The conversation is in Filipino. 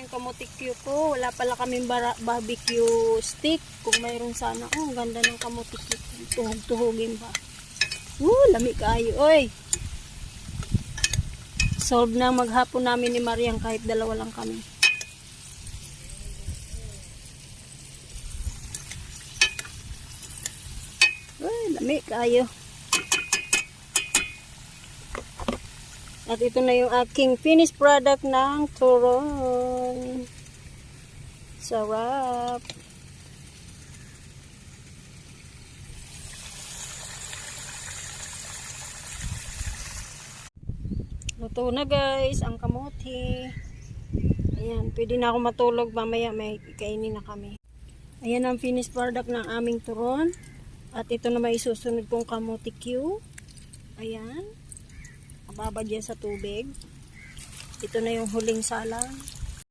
yung kamuti Q ko. Wala pala kaming barbecue stick. Kung mayroon sana. Oh, ang ganda ng kamuti Q. Tuhog-tuhogin ba? Lamig kayo. Oy! Solve na maghapon namin ni Mariang kahit dalawa lang kami. Uy, lamig kayo. At ito na yung aking finished product ng turon. Sarap. Luto na guys, ang kamote. Ayan, pwede na ako matulog. Mamaya may kainin na kami. Ayan ang finished product ng aming turon. At ito na may isusunod kong kamote Q. Ayan. Mababa dyan sa tubig. Ito na yung huling salang.